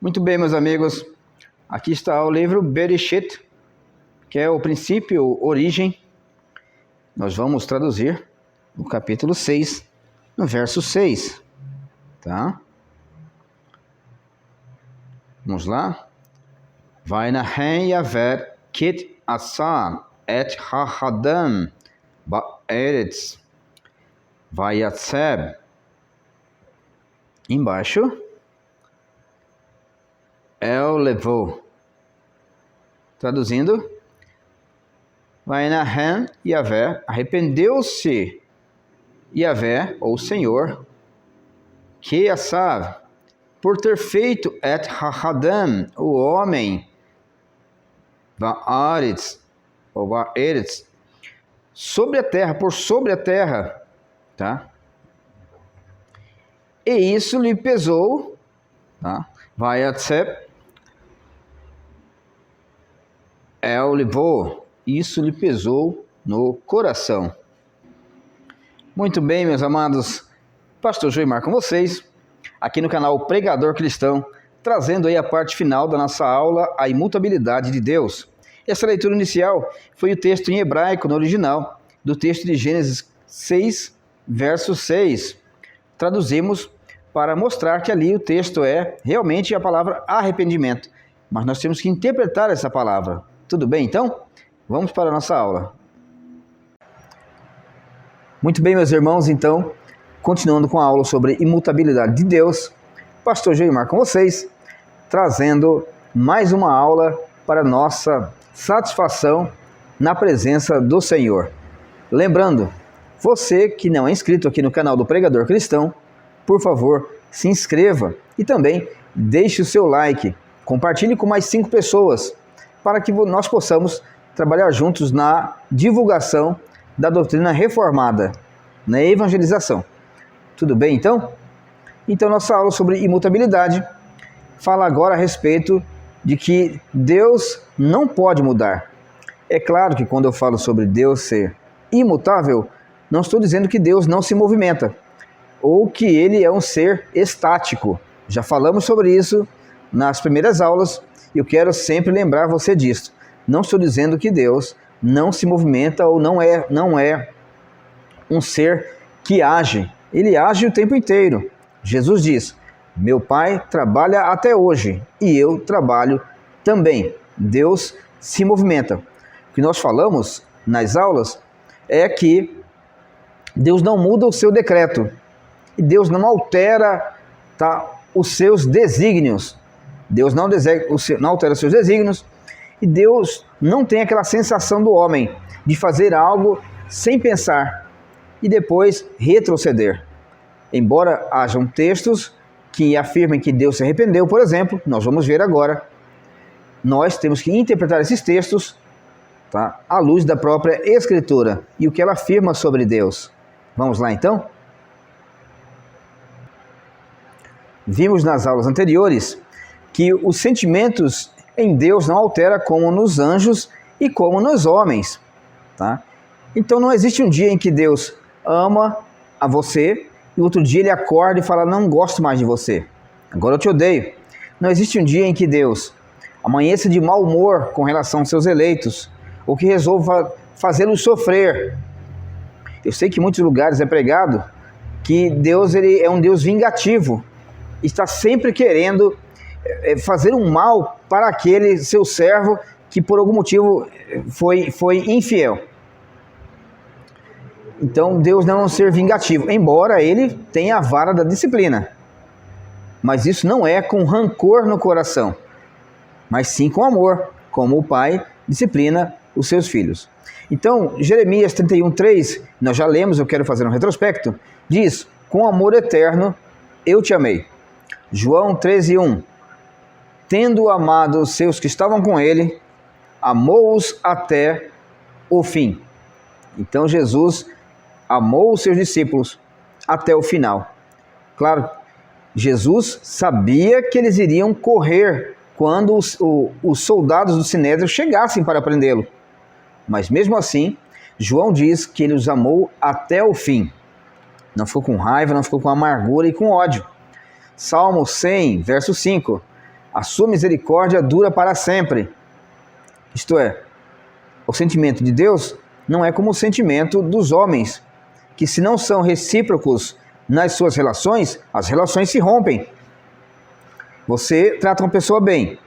Muito bem, meus amigos, aqui está o livro Bereshit, que é o princípio, origem. Nós vamos traduzir no capítulo 6, no verso 6, tá? Vamos lá? Vainahem yaver kit asan et ha-hadam ba'eretz vayatseb. Embaixo, El levou. Traduzindo, Vainahem Yavé, arrependeu-se Yavé, ou Senhor, que Asav, por ter feito et ha-hadam, o homem, va'aretz, ou va'eretz, sobre a terra, por sobre a terra, tá? E isso lhe pesou, tá? Vayatseb, El levou, isso lhe pesou no coração. Muito bem, meus amados, Pastor Joimar com vocês, aqui no canal Pregador Cristão, trazendo aí a parte final da nossa aula, a imutabilidade de Deus. Essa leitura inicial foi o texto em hebraico, no original, do texto de Gênesis 6, verso 6. Traduzimos para mostrar que ali o texto é realmente a palavra arrependimento, mas nós temos que interpretar essa palavra. Tudo bem, então? Vamos para a nossa aula. Muito bem, meus irmãos, então, continuando com a aula sobre imutabilidade de Deus, Pastor Joimar com vocês, trazendo mais uma aula para nossa satisfação na presença do Senhor. Lembrando, você que não é inscrito aqui no canal do Pregador Cristão, por favor, se inscreva e também deixe o seu like, compartilhe com mais 5 pessoas, para que nós possamos trabalhar juntos na divulgação da doutrina reformada, na evangelização. Tudo bem, então? Então, nossa aula sobre imutabilidade fala agora a respeito de que Deus não pode mudar. É claro que quando eu falo sobre Deus ser imutável, não estou dizendo que Deus não se movimenta, ou que ele é um ser estático. Já falamos sobre isso nas primeiras aulas, e eu quero sempre lembrar você disso. Não estou dizendo que Deus não se movimenta ou não é um ser que age. Ele age o tempo inteiro. Jesus diz, meu Pai trabalha até hoje e eu trabalho também. Deus se movimenta. O que nós falamos nas aulas é que Deus não muda o seu decreto. E Deus não altera, tá, os seus desígnios. Deus não altera os seus desígnios. E Deus não tem aquela sensação do homem de fazer algo sem pensar e depois retroceder. Embora hajam textos que afirmem que Deus se arrependeu, por exemplo, nós vamos ver agora. Nós temos que interpretar esses textos, tá, à luz da própria Escritura e o que ela afirma sobre Deus. Vamos lá então? Vimos nas aulas anteriores que os sentimentos em Deus não altera como nos anjos e como nos homens, tá? Então não existe um dia em que Deus ama a você e outro dia ele acorda e fala, não gosto mais de você, agora eu te odeio. Não existe um dia em que Deus amanheça de mau humor com relação aos seus eleitos, ou que resolva fazê-los sofrer. Eu sei que em muitos lugares é pregado que Deus ele é um Deus vingativo, está sempre querendo fazer um mal para aquele seu servo que por algum motivo foi infiel. Então Deus não é um ser vingativo, embora ele tenha a vara da disciplina. Mas isso não é com rancor no coração, mas sim com amor, como o pai disciplina os seus filhos. Então Jeremias 31:3, nós já lemos, eu quero fazer um retrospecto, diz, com amor eterno eu te amei. João 13:1, tendo amado os seus que estavam com ele, amou-os até o fim. Então Jesus amou os seus discípulos até o final. Claro, Jesus sabia que eles iriam correr quando os soldados do Sinédrio chegassem para prendê-lo. Mas mesmo assim, João diz que ele os amou até o fim. Não ficou com raiva, não ficou com amargura e com ódio. Salmo 100, verso 5. a sua misericórdia dura para sempre. Isto é, o sentimento de Deus não é como o sentimento dos homens, que se não são recíprocos nas suas relações, as relações se rompem. Você trata uma pessoa bem,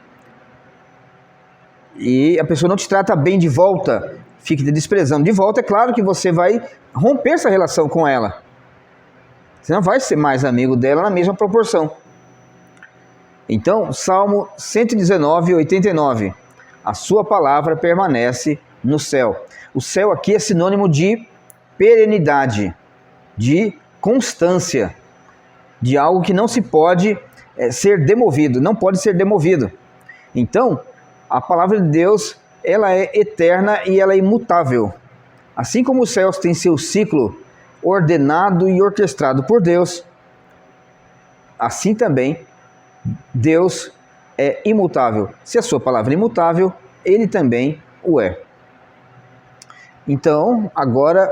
e a pessoa não te trata bem de volta, fica te desprezando de volta, é claro que você vai romper essa relação com ela. Você não vai ser mais amigo dela na mesma proporção. Então, Salmo 119, 89. A sua palavra permanece no céu. O céu aqui é sinônimo de perenidade, de constância, de algo que não se pode ser demovido, não pode ser demovido. Então, a palavra de Deus, ela é eterna e ela é imutável. Assim como os céus têm seu ciclo ordenado e orquestrado por Deus, assim também Deus é imutável. Se a sua palavra é imutável, ele também o é. Então, agora,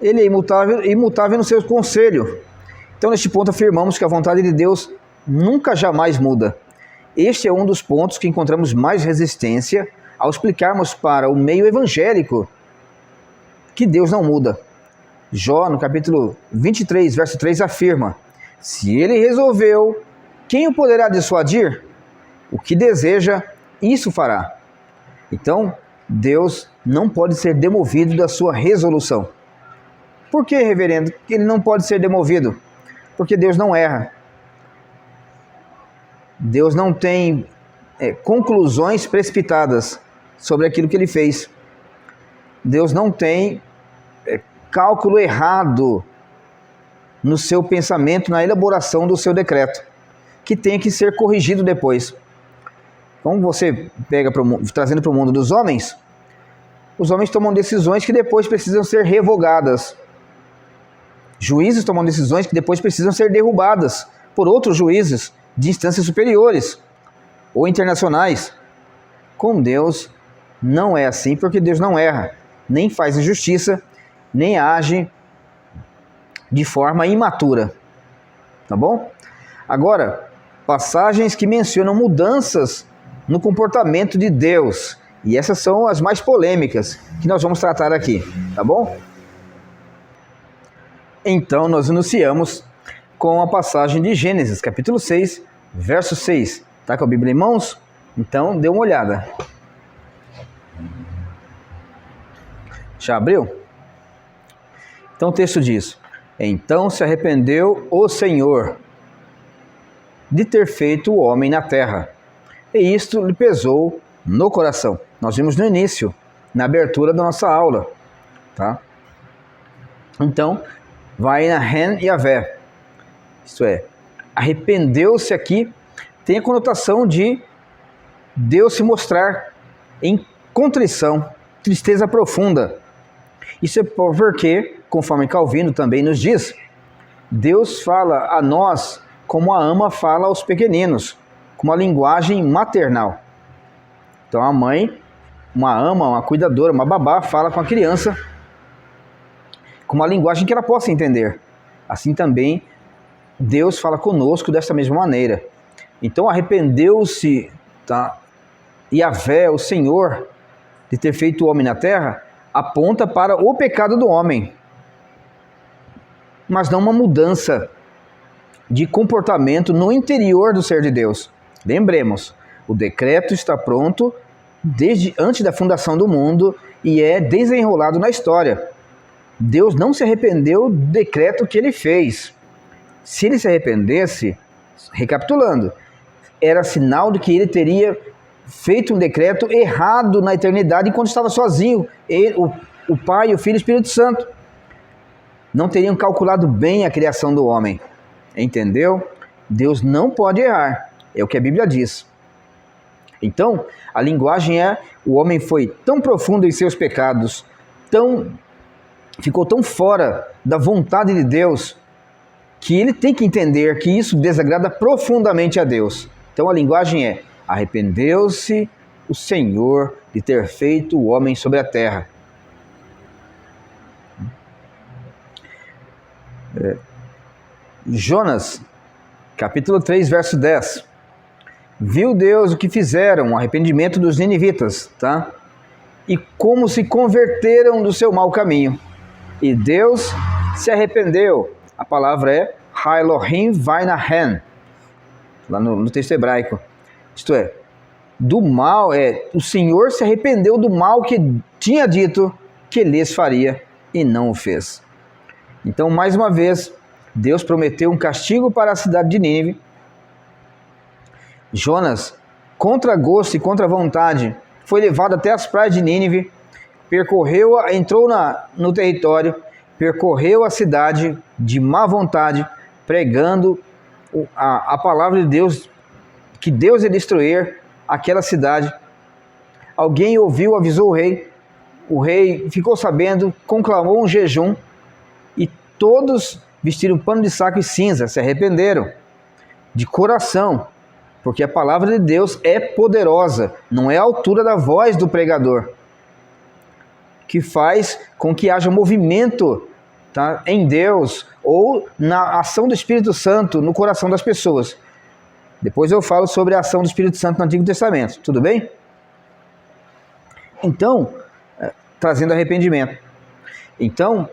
ele é imutável no seu conselho. Então, neste ponto, afirmamos que a vontade de Deus nunca jamais muda. Este é um dos pontos que encontramos mais resistência ao explicarmos para o meio evangélico que Deus não muda. Jó, no capítulo 23, verso 3, afirma: se ele resolveu, quem o poderá dissuadir? O que deseja, isso fará. Então, Deus não pode ser demovido da sua resolução. Por que, reverendo? Ele não pode ser demovido? Porque Deus não erra. Deus não tem conclusões precipitadas sobre aquilo que ele fez. Deus não tem cálculo errado no seu pensamento, na elaboração do seu decreto, que tem que ser corrigido depois. Então você pega trazendo para o mundo dos homens, os homens tomam decisões que depois precisam ser revogadas. Juízes tomam decisões que depois precisam ser derrubadas por outros juízes de instâncias superiores ou internacionais. Com Deus não é assim, porque Deus não erra, nem faz injustiça, nem age de forma imatura. Tá bom? Agora, passagens que mencionam mudanças no comportamento de Deus. E essas são as mais polêmicas que nós vamos tratar aqui. Tá bom? Então, nós iniciamos com a passagem de Gênesis, capítulo 6, verso 6. Tá com a Bíblia em mãos? Então, dê uma olhada. Já abriu? Então o texto diz: então se arrependeu o Senhor de ter feito o homem na terra, e isto lhe pesou no coração. Nós vimos no início, na abertura da nossa aula, tá? Então, vai na Ren e a Vé. Isto é, arrependeu-se aqui tem a conotação de Deus se mostrar em contrição, tristeza profunda. Isso é porque, conforme Calvino também nos diz, Deus fala a nós como a ama fala aos pequeninos, com uma linguagem maternal. Então a mãe, uma ama, uma cuidadora, uma babá, fala com a criança com uma linguagem que ela possa entender. Assim também Deus fala conosco desta mesma maneira. Então arrependeu-se, tá? Yahvé, o Senhor, de ter feito o homem na terra, aponta para o pecado do homem, mas não uma mudança de comportamento no interior do ser de Deus. Lembremos, o decreto está pronto desde antes da fundação do mundo e é desenrolado na história. Deus não se arrependeu do decreto que ele fez. Se ele se arrependesse, recapitulando, era sinal de que ele teria feito um decreto errado na eternidade enquanto estava sozinho. Ele, o Pai, o Filho e o Espírito Santo não teriam calculado bem a criação do homem. Entendeu? Deus não pode errar. É o que a Bíblia diz. Então, a linguagem é: o homem foi tão profundo em seus pecados, ficou tão fora da vontade de Deus, que ele tem que entender que isso desagrada profundamente a Deus. Então a linguagem é: arrependeu-se o Senhor de ter feito o homem sobre a terra. Jonas, capítulo 3, verso 10. Viu Deus o que fizeram, o arrependimento dos ninivitas, tá? E como se converteram do seu mau caminho. E Deus se arrependeu. A palavra é Elohim Vainahen, lá no texto hebraico. Isto é, do mal, o Senhor se arrependeu do mal que tinha dito que lhes faria e não o fez. Então, mais uma vez, Deus prometeu um castigo para a cidade de Nínive. Jonas, contra gosto e contra vontade, foi levado até as praias de Nínive, entrou no território, percorreu a cidade de má vontade, pregando a palavra de Deus, que Deus ia destruir aquela cidade. Alguém ouviu, avisou o rei ficou sabendo, conclamou um jejum, e todos vestiram pano de saco e cinza, se arrependeram de coração, porque a palavra de Deus é poderosa, não é a altura da voz do pregador, que faz com que haja movimento, tá, em Deus, ou na ação do Espírito Santo no coração das pessoas. Depois eu falo sobre a ação do Espírito Santo no Antigo Testamento, tudo bem? Então, trazendo arrependimento. Então,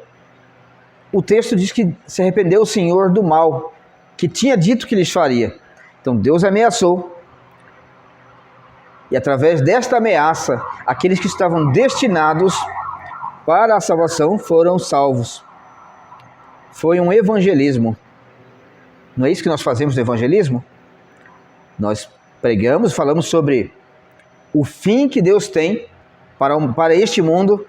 o texto diz que se arrependeu o Senhor do mal, que tinha dito que lhes faria. Então Deus ameaçou, e através desta ameaça, aqueles que estavam destinados para a salvação foram salvos. Foi um evangelismo. Não é isso que nós fazemos no evangelismo? Nós pregamos, falamos sobre o fim que Deus tem para este mundo,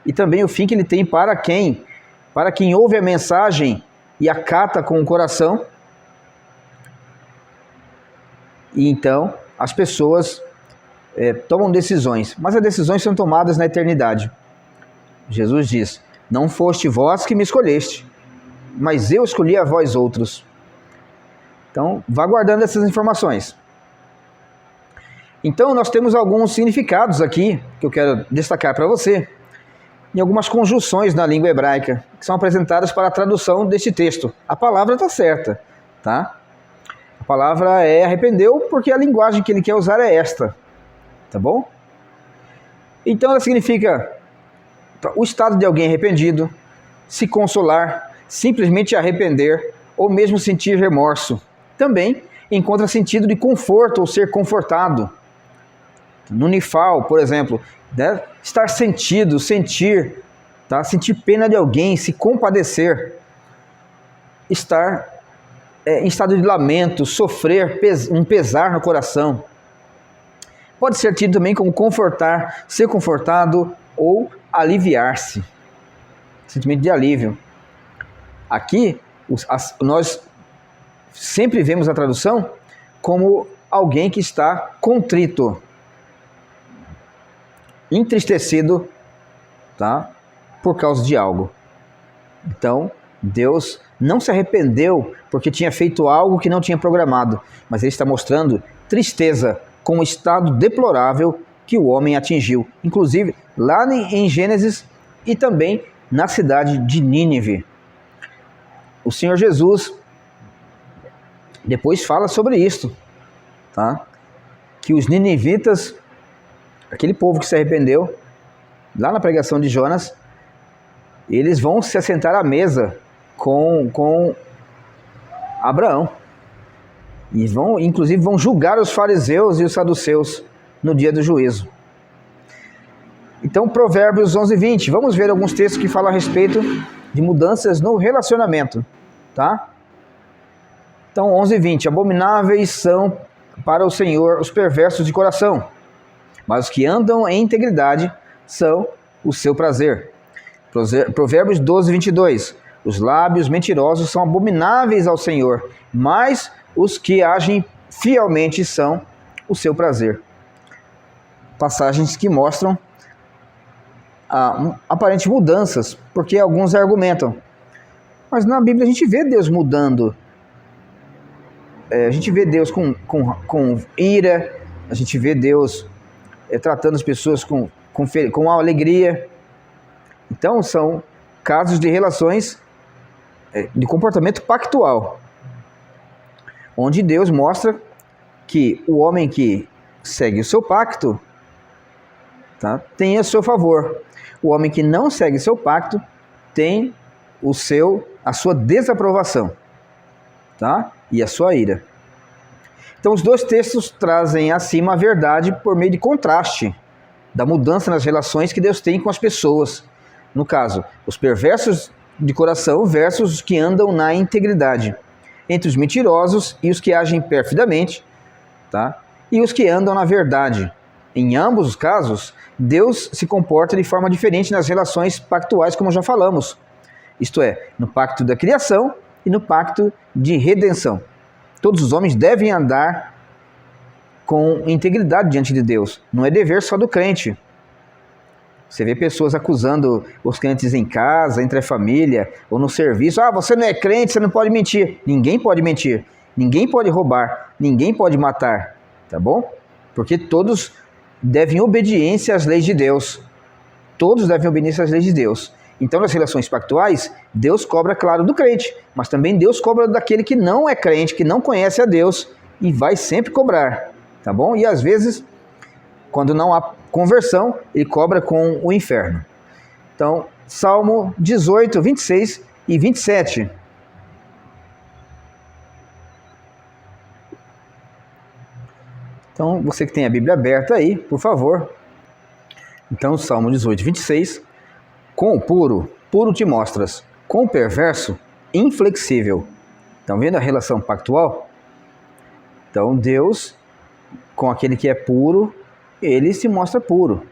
e também o fim que Ele tem para quem ouve a mensagem e acata com o coração. E então as pessoas tomam decisões, mas as decisões são tomadas na eternidade. Jesus diz: não foste vós que me escolheste, mas eu escolhi a vós outros. Então, vá guardando essas informações. Então, nós temos alguns significados aqui, que eu quero destacar para você, em algumas conjunções na língua hebraica, que são apresentadas para a tradução deste texto. A palavra está certa, tá? A palavra é arrependeu, porque a linguagem que ele quer usar é esta, tá bom? Então, ela significa o estado de alguém arrependido, se consolar, simplesmente arrepender, ou mesmo sentir remorso. Também encontra sentido de conforto ou ser confortado. No Nifal, por exemplo, né? Estar sentido, sentir, tá? Sentir pena de alguém, se compadecer. Estar em estado de lamento, sofrer um pesar no coração. Pode ser tido também como confortar, ser confortado ou aliviar-se. Sentimento de alívio. Aqui, nós sempre vemos a tradução como alguém que está contrito, entristecido, tá? Por causa de algo. Então, Deus não se arrependeu porque tinha feito algo que não tinha programado, mas Ele está mostrando tristeza com o estado deplorável que o homem atingiu, inclusive lá em Gênesis e também na cidade de Nínive. O Senhor Jesus depois fala sobre isto, tá? Que os ninivitas, aquele povo que se arrependeu, lá na pregação de Jonas, eles vão se assentar à mesa com Abraão. E inclusive vão julgar os fariseus e os saduceus no dia do juízo. Então, Provérbios 11:20. Vamos ver alguns textos que falam a respeito de mudanças no relacionamento, tá? Então, 11:20. Abomináveis são para o Senhor os perversos de coração, mas os que andam em integridade são o seu prazer. Provérbios 12:22. Os lábios mentirosos são abomináveis ao Senhor, mas os que agem fielmente são o seu prazer. Passagens que mostram aparentes mudanças, porque alguns argumentam. Mas na Bíblia a gente vê Deus mudando. A gente vê Deus com ira, a gente vê Deus tratando as pessoas com alegria. Então são casos de relações de comportamento pactual. onde Deus mostra que o homem que segue o seu pacto, tá, tem a seu favor. O homem que não segue seu pacto tem a sua desaprovação, tá? E a sua ira. Então os dois textos trazem acima a verdade por meio de contraste da mudança nas relações que Deus tem com as pessoas. No caso, os perversos de coração versus os que andam na integridade. Entre os mentirosos e os que agem perfidamente, tá? E os que andam na verdade. Em ambos os casos, Deus se comporta de forma diferente nas relações pactuais, como já falamos. Isto é, no pacto da criação e no pacto de redenção. Todos os homens devem andar com integridade diante de Deus. Não é dever só do crente. Você vê pessoas acusando os crentes em casa, entre a família ou no serviço. Ah, você não é crente, você não pode mentir. Ninguém pode mentir. Ninguém pode roubar. Ninguém pode matar. Tá bom? Porque todos devem obediência às leis de Deus. Todos devem obediência às leis de Deus. Então, nas relações pactuais, Deus cobra, claro, do crente, mas também Deus cobra daquele que não é crente, que não conhece a Deus, e vai sempre cobrar, tá bom? E às vezes, quando não há conversão, ele cobra com o inferno. Então, Salmo 18, 26 e 27. Então, você que tem a Bíblia aberta aí, por favor. Então, Salmo 18, 26. Com o puro, puro te mostras. Com o perverso, inflexível. Estão vendo a relação pactual? Então, Deus, com aquele que é puro, ele se mostra puro.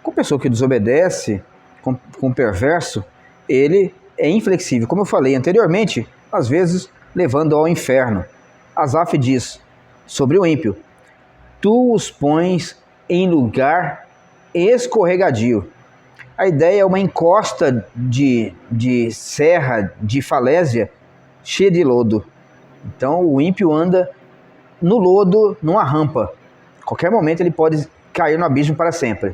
Com a pessoa que desobedece, com o perverso, ele é inflexível. Como eu falei anteriormente, às vezes levando ao inferno. Asaf diz sobre o ímpio: tu os pões em lugar escorregadio. A ideia é uma encosta de serra, de falésia, cheia de lodo. Então o ímpio anda no lodo, numa rampa. A qualquer momento ele pode cair no abismo para sempre.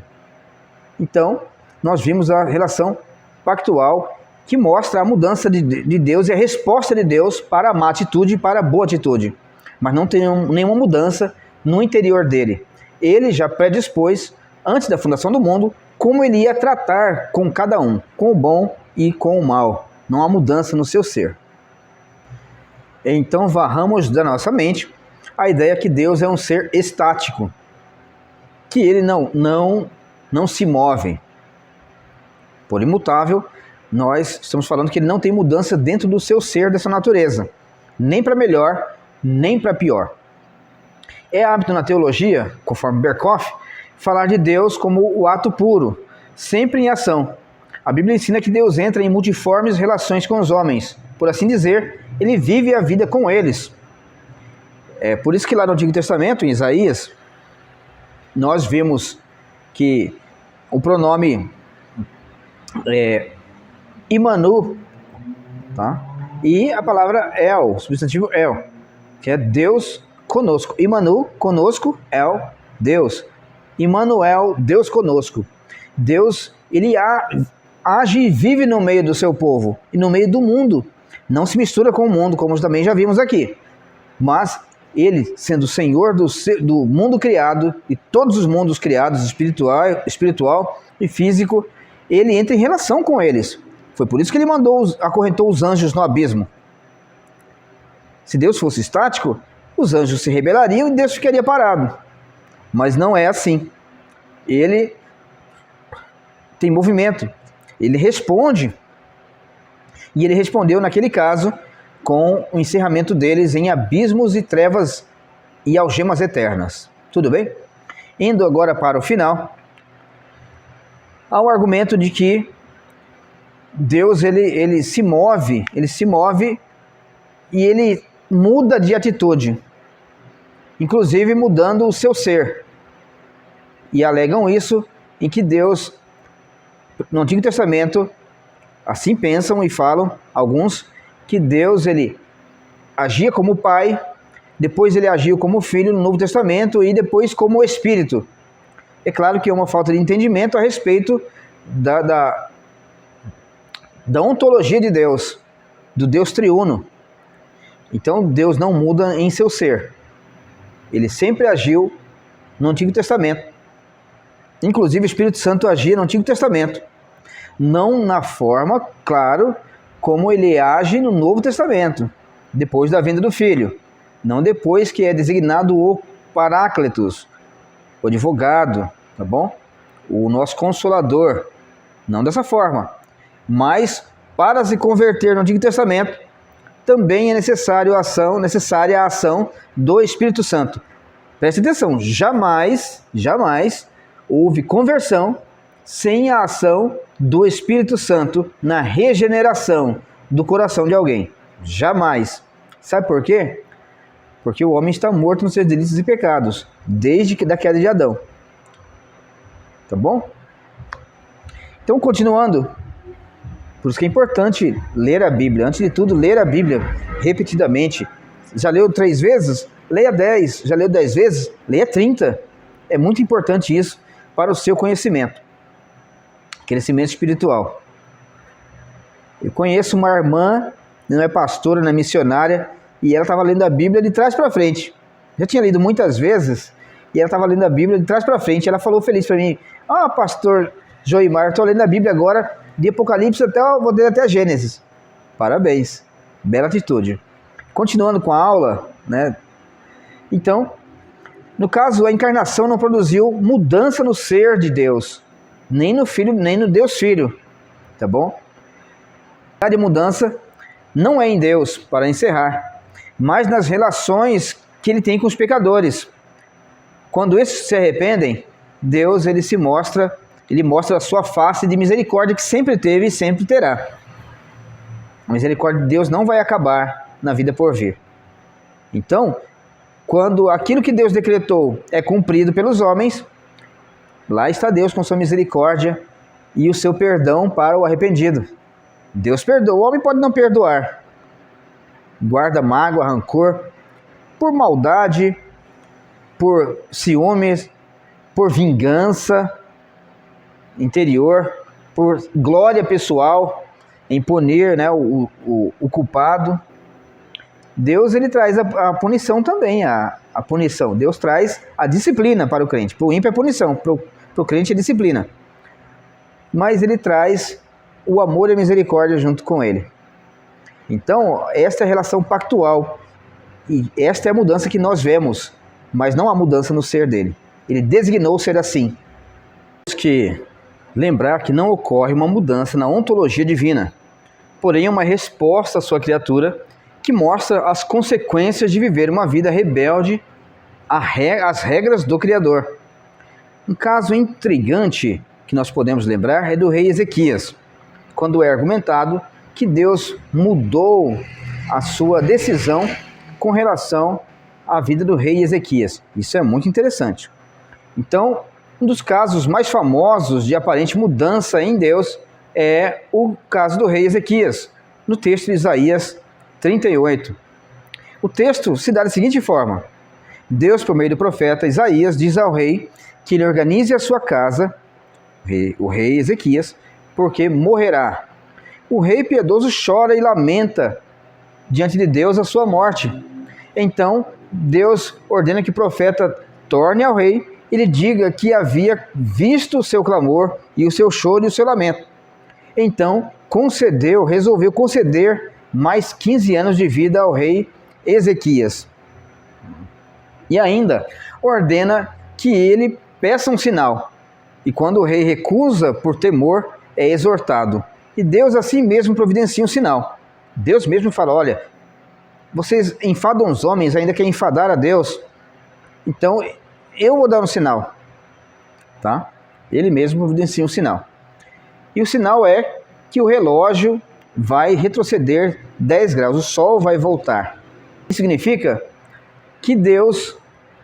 Então, nós vimos a relação pactual que mostra a mudança de Deus e a resposta de Deus para a má atitude e para a boa atitude. Mas não tem nenhuma mudança no interior dele. Ele já predispôs, antes da fundação do mundo, como ele ia tratar com cada um, com o bom e com o mal. Não há mudança no seu ser. Então varramos da nossa mente a ideia que Deus é um ser estático, que ele não se move. Por imutável, nós estamos falando que ele não tem mudança dentro do seu ser, dessa natureza, nem para melhor, nem para pior. É hábito na teologia, conforme Berkhoff, falar de Deus como o ato puro, sempre em ação. A Bíblia ensina que Deus entra em multiformes relações com os homens. Por assim dizer, ele vive a vida com eles. É por isso que lá no Antigo Testamento, em Isaías, nós vemos que o pronome Imanu, tá? E a palavra El, substantivo El, que é Deus conosco. Imanu, conosco, El, Deus. Immanuel, Deus conosco. Deus, ele age e vive no meio do seu povo e no meio do mundo. Não se mistura com o mundo, como também já vimos aqui. Mas ele, sendo o Senhor do mundo criado e todos os mundos criados, espiritual e físico, ele entra em relação com eles. Foi por isso que ele acorrentou os anjos no abismo. Se Deus fosse estático, os anjos se rebelariam e Deus ficaria parado. Mas não é assim. Ele tem movimento. Ele responde. E ele respondeu naquele caso com o encerramento deles em abismos e trevas e algemas eternas. Tudo bem? Indo agora para o final, há o argumento de que Deus ele se move e ele muda de atitude, inclusive mudando o seu ser. E alegam isso em que Deus, no Antigo Testamento, assim pensam e falam alguns, que Deus ele agia como Pai, depois ele agiu como Filho no Novo Testamento e depois como Espírito. É claro que é uma falta de entendimento a respeito da ontologia de Deus, do Deus triuno. Então Deus não muda em seu ser. Ele sempre agiu no Antigo Testamento. Inclusive o Espírito Santo agia no Antigo Testamento. Não na forma, claro, como ele age no Novo Testamento, depois da vinda do Filho. Não depois que é designado o Paráclitos, o advogado, tá bom? O nosso Consolador. Não dessa forma. Mas, para se converter no Antigo Testamento, também é necessária a ação do Espírito Santo. Preste atenção, jamais houve conversão sem a ação do Espírito Santo na regeneração do coração de alguém. Jamais. Sabe por quê? Porque o homem está morto nos seus delitos e pecados, desde que da queda de Adão. Tá bom? Então, continuando, por isso que é importante ler a Bíblia. Antes de tudo, ler a Bíblia repetidamente. Já leu 3 vezes? Leia 10. Já leu 10 vezes? Leia 30. É muito importante isso para o seu conhecimento. Crescimento espiritual. Eu conheço uma irmã, não é pastora, não é missionária, e ela estava lendo a Bíblia de trás para frente. Já tinha lido muitas vezes, e ela estava lendo a Bíblia de trás para frente. Ela falou feliz para mim: pastor Joimar, estou lendo a Bíblia agora, de Apocalipse vou ler até Gênesis. Parabéns, bela atitude. Continuando com a aula, né? Então, no caso, a encarnação não produziu mudança no ser de Deus, nem no Filho, nem no Deus Filho, tá bom? A de mudança não é em Deus, para encerrar, mas nas relações que ele tem com os pecadores. Quando esses se arrependem, Deus ele mostra a sua face de misericórdia que sempre teve e sempre terá. A misericórdia de Deus não vai acabar na vida por vir. Então, quando aquilo que Deus decretou é cumprido pelos homens, lá está Deus com sua misericórdia e o seu perdão para o arrependido. Deus perdoa, o homem pode não perdoar. Guarda mágoa, rancor, por maldade, por ciúmes, por vingança interior, por glória pessoal, em punir, né, o culpado. Deus ele traz a punição também, a punição. Deus traz a disciplina para o crente. Para o ímpio é punição, para o crente é disciplina. Mas ele traz o amor e a misericórdia junto com ele. Então, esta é a relação pactual. E esta é a mudança que nós vemos, mas não há mudança no ser dele. Ele designou ser assim. Temos que lembrar que não ocorre uma mudança na ontologia divina, porém é uma resposta à sua criatura que mostra as consequências de viver uma vida rebelde às regras do Criador. Um caso intrigante que nós podemos lembrar é do rei Ezequias, quando é argumentado que Deus mudou a sua decisão com relação à vida do rei Ezequias. Isso é muito interessante. Então, um dos casos mais famosos de aparente mudança em Deus é o caso do rei Ezequias, no texto de Isaías 38. O texto se dá da seguinte forma: Deus, por meio do profeta Isaías, diz ao rei que ele organize a sua casa, o rei Ezequias, porque morrerá. O rei piedoso chora e lamenta diante de Deus a sua morte. Então, Deus ordena que o profeta torne ao rei e lhe diga que havia visto o seu clamor e o seu choro e o seu lamento. Então, resolveu conceder mais 15 anos de vida ao rei Ezequias. E ainda ordena que ele peça um sinal. E quando o rei recusa por temor, é exortado. E Deus assim mesmo providencia um sinal. Deus mesmo fala: olha, vocês enfadam os homens, ainda querem enfadar a Deus. Então, eu vou dar um sinal. Tá? Ele mesmo providencia um sinal. E o sinal é que o relógio vai retroceder 10 graus. O sol vai voltar. Isso significa que Deus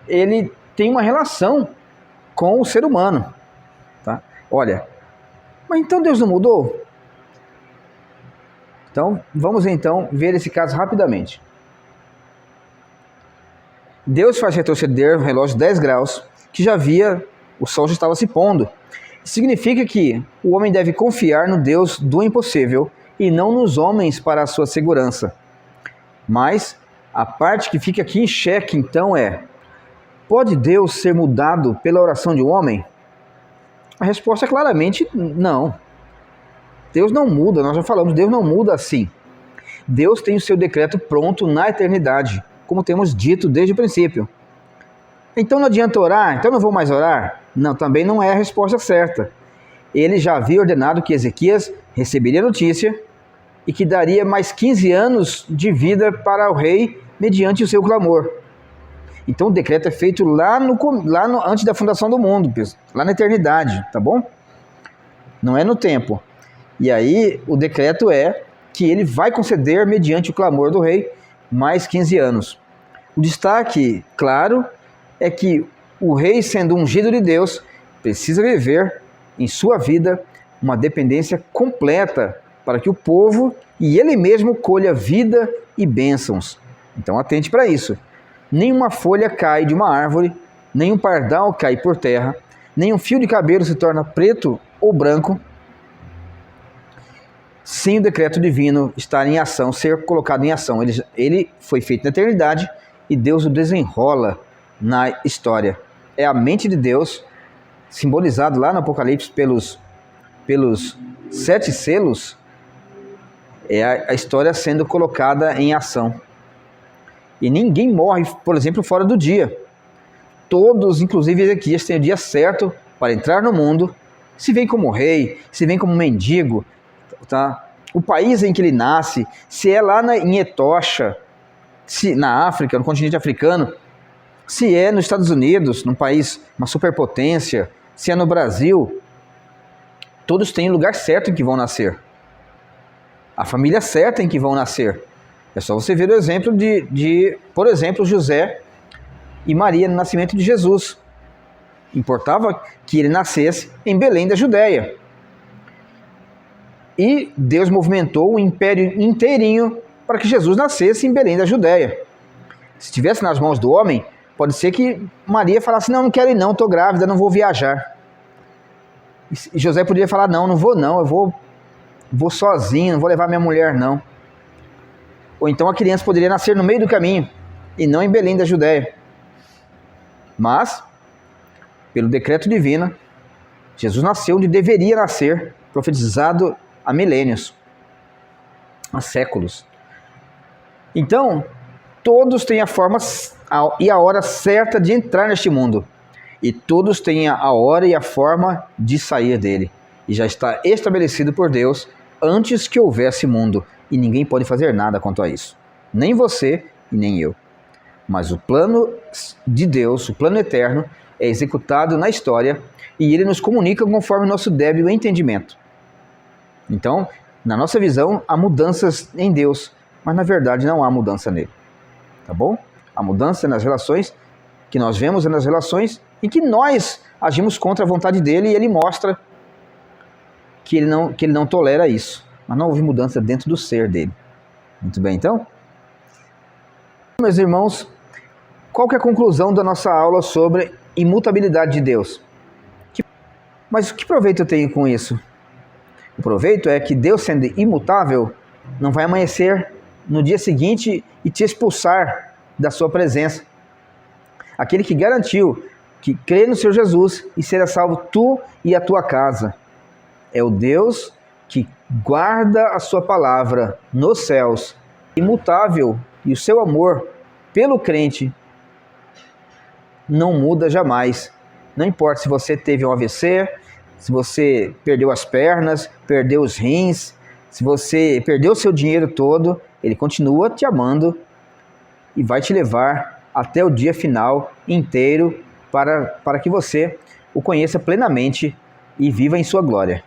ele tem uma relação com o ser humano. Tá? Olha, mas então Deus não mudou? Então, vamos então ver esse caso rapidamente. Deus faz retroceder o relógio 10 graus, que o sol já estava se pondo. Isso significa que o homem deve confiar no Deus do impossível e não nos homens para a sua segurança. Mas A parte que fica aqui em xeque, então, é: pode Deus ser mudado pela oração de um homem? A resposta é claramente não. Deus não muda, nós já falamos, Deus não muda assim. Deus tem o seu decreto pronto na eternidade, como temos dito desde o princípio. Então não adianta orar? Então não vou mais orar? Não, também não é a resposta certa. Ele já havia ordenado que Ezequias receberia notícia e que daria mais 15 anos de para o rei mediante o seu clamor. Então o decreto é feito antes da fundação do mundo, lá na eternidade, tá bom? Não é no tempo. E aí o decreto é que ele vai conceder, mediante o clamor do rei, mais 15 anos. O destaque, claro, é que o rei, sendo ungido de Deus, precisa viver em sua vida uma dependência completa para que o povo e ele mesmo colha vida e bênçãos. Então atente para isso. Nenhuma folha cai de uma árvore, nem um pardal cai por terra, nem um fio de cabelo se torna preto ou branco, sem o decreto divino estar em ação, ser colocado em ação. Ele foi feito na eternidade e Deus o desenrola na história. É a mente de Deus, simbolizado lá no Apocalipse pelos 7 selos, é a história sendo colocada em ação. E ninguém morre, por exemplo, fora do dia. Todos, inclusive Ezequias, têm o dia certo para entrar no mundo, se vem como rei, se vem como mendigo, tá? O país em que ele nasce, se é lá em Etosha, se na África, no continente africano, se é nos Estados Unidos, num país, uma superpotência, se é no Brasil, todos têm o lugar certo em que vão nascer. A família certa em que vão nascer. É só você ver o exemplo por exemplo, José e Maria no nascimento de Jesus. Importava que ele nascesse em Belém da Judéia. E Deus movimentou o império inteirinho para que Jesus nascesse em Belém da Judéia. Se estivesse nas mãos do homem, pode ser que Maria falasse: não quero ir não, estou grávida, não vou viajar. E José poderia falar: não vou não, eu vou sozinho, não vou levar minha mulher não. Ou então a criança poderia nascer no meio do caminho e não em Belém da Judéia. Mas, pelo decreto divino, Jesus nasceu onde deveria nascer, profetizado há milênios, há séculos. Então, todos têm a forma e a hora certa de entrar neste mundo. E todos têm a hora e a forma de sair dele. E já está estabelecido por Deus antes que houvesse mundo. E ninguém pode fazer nada quanto a isso. Nem você e nem eu. Mas o plano de Deus, o plano eterno, é executado na história e ele nos comunica conforme o nosso débil entendimento. Então, na nossa visão, há mudanças em Deus, mas na verdade não há mudança nele. Tá bom? A mudança nas relações que nós vemos é nas relações em que nós agimos contra a vontade dele e ele mostra que ele não tolera isso. Mas não houve mudança dentro do ser dele. Muito bem, então? Meus irmãos, qual que é a conclusão da nossa aula sobre imutabilidade de Deus? Mas que proveito eu tenho com isso? O proveito é que Deus, sendo imutável, não vai amanhecer no dia seguinte e te expulsar da sua presença. Aquele que garantiu que crê no Senhor Jesus e será salvo tu e a tua casa. É o Deus que guarda a sua palavra nos céus, imutável, e o seu amor pelo crente não muda jamais. Não importa se você teve um AVC, se você perdeu as pernas, perdeu os rins, se você perdeu o seu dinheiro todo, ele continua te amando e vai te levar até o dia final inteiro para que você o conheça plenamente e viva em sua glória.